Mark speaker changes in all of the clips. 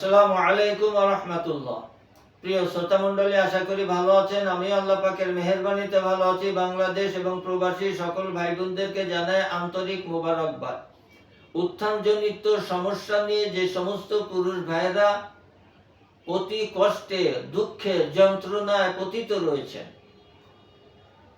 Speaker 1: আসসালামু আলাইকুম ওয়া রাহমাতুল্লাহ। প্রিয় শ্রোতা মণ্ডলী, আশা করি ভালো আছেন। আমি আল্লাহ পাকের মেহেরবানিতে ভালো আছি। বাংলাদেশ এবং প্রবাসী সকল ভাই বোনদেরকে জানাই আন্তরিক মোবারকবাদ। উত্থানজনিত সমস্যা নিয়ে যে সমস্ত পুরুষ ভাইয়েরা অতি কষ্টে, দুঃখে, যন্ত্রণায় পতিত রয়েছেন,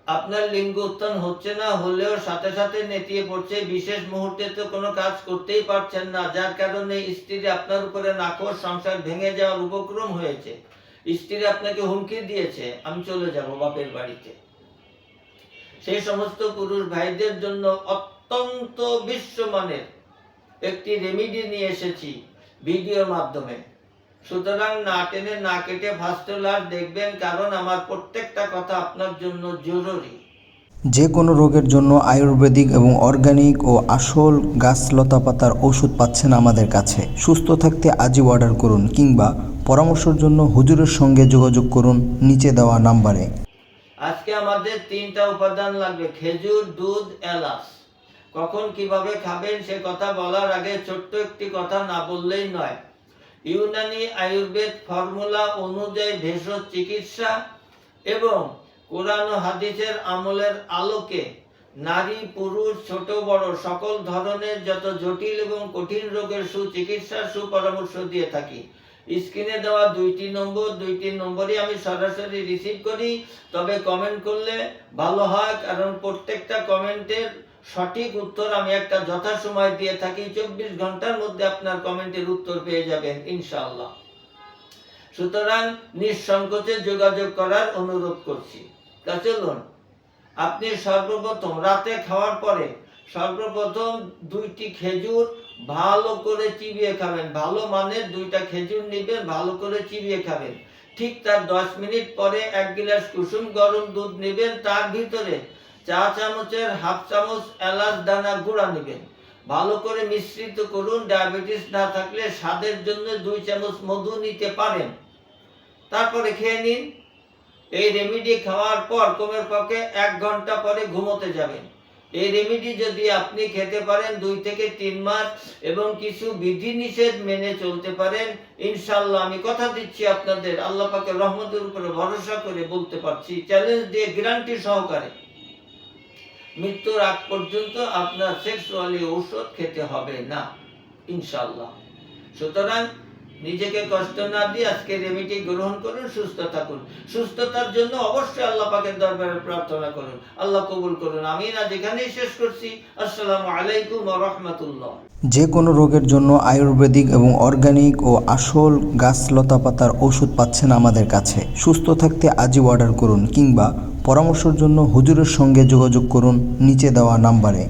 Speaker 1: আপনার লিঙ্গ উত্থান হচ্ছে না, হলেও সাথে সাথে নেতিয়ে পড়ছে, বিশেষ মুহূর্তে তো কোনো কাজ করতেই পারছেন না, যার কারণে স্ত্রী আপনার উপরে নাখোশ, সংসার ভেঙে যাওয়ার উপক্রম হয়েছে। স্ত্রী আপনাকে হুমকি দিয়েছে, আমি চলে যাব বাপের বাড়িতে। সেই সমস্ত পুরুষ ভাইদের জন্য অত্যন্ত বিশ্বমানের একটি রেমিডি নিয়ে এসেছি ভিডিওর মাধ্যমে। সুতরাং না টেনে না কেটে ফার্স্ট ক্লাস দেখবেন, কারণ আমার প্রত্যেকটা কথা আপনার জন্য জরুরি।
Speaker 2: যে কোনো রোগের জন্য আয়ুর্বেদিক এবং অর্গানিক ও আসল গাছ লতাপাতার ওষুধ পাচ্ছেন আমাদের কাছে। সুস্থ থাকতে আজই অর্ডার করুন কিংবা পরামর্শের জন্য হুজুরের সঙ্গে যোগাযোগ করুন নিচে দেওয়া নাম্বারে।
Speaker 1: আজকে আমাদের 3টা উপাদান লাগবে: খেজুর, দুধ, এলাচ। কখন কিভাবে খাবেন সে কথা বলার আগে ছোট্ট একটি কথা না বললেই নয়। ইউনানি আয়ুর্বেদ ফর্মুলা অনুযায়ী ভেষজ চিকিৎসা এবং কোরআন ও হাদিসের আমলের আলোকে নারী পুরুষ ছোট বড় সকল ধরনের যত জটিল এবং কঠিন রোগের সুচিকিৎসার সুপরামর্শ দিয়ে থাকি। স্ক্রিনে দেওয়া দুইটি নম্বরই আমি সরাসরি রিসিভ করি, তবে কমেন্ট করলে ভালো হয়, কারণ প্রত্যেকটা কমেন্টের সঠিক উত্তর আমি একটা যথাসময় দিয়ে থাকি। 24 ঘন্টার মধ্যে আপনার কমেন্টের উত্তর পেয়ে যাবেন ইনশাআল্লাহ। সুতরাং নিঃসংকোচে যোগাযোগ করার অনুরোধ করছি। তা চলুন, আপনি সর্বপ্রথম রাতে খাওয়ার পরে সর্বপ্রথম 2টি খেজুর ভালো করে চিবিয়ে খাবেন। ভালো মানের 2টা খেজুর নেবেন, ভালো করে চিবিয়ে খাবেন। ঠিক তার 10 মিনিট পরে 1 গ্লাস কুসুম গরম দুধ নেবেন, তার ভিতরে চা চামচের হাফ চামচ এলাচ দানা গুঁড়া নেবেন। ভালো করে মিশ্রিত করুন। ডায়াবেটিস না থাকলে স্বাদের জন্য 2 চামচ মধু নিতে পারেন। তারপরে খেয়ে নিন। এই রেমেডি খাওয়ার পর কমপক্ষে 1 ঘন্টা পরে ঘুমোতে যাবেন। এই রেমেডি যদি আপনি খেতে পারেন 2 থেকে 3 মাস এবং কিছু বিধিনিষেধ মেনে চলতে পারেন, ইনশাআল্লাহ আমি কথা দিচ্ছি আপনাদের, আল্লাহ পাকের রহমতের উপরে ভরসা করে বলতে পারছি, চ্যালেঞ্জ দিয়ে গ্যারান্টি সহকারে, মৃত্যুর আগ পর্যন্ত আপনার সেক্সুয়ালি ঔষধ খেতে হবে না ইনশাআল্লাহ। সুতরাং নিজেকে কষ্ট না দিয়ে আজকে রেমেডি গ্রহণ করুন, সুস্থ থাকুন। সুস্থতার জন্য অবশ্যই আল্লাহ পাকের দরবারে প্রার্থনা করুন, আল্লাহ কবুল করুন। আমিন। আজ এখানেই শেষ করছি। আসসালামু আলাইকুম ওয়া রাহমাতুল্লাহ।
Speaker 2: যে কোনো রোগের জন্য আয়ুর্বেদিক এবং অর্গানিক ও আসল গাছ লতাপাতার ওষুধ পাচ্ছেন আমাদের কাছে। সুস্থ থাকতে আজই অর্ডার করুন কিংবা পরামর্শের জন্য হুজুরের সঙ্গে যোগাযোগ করুন নিচে দেওয়া নাম্বারে।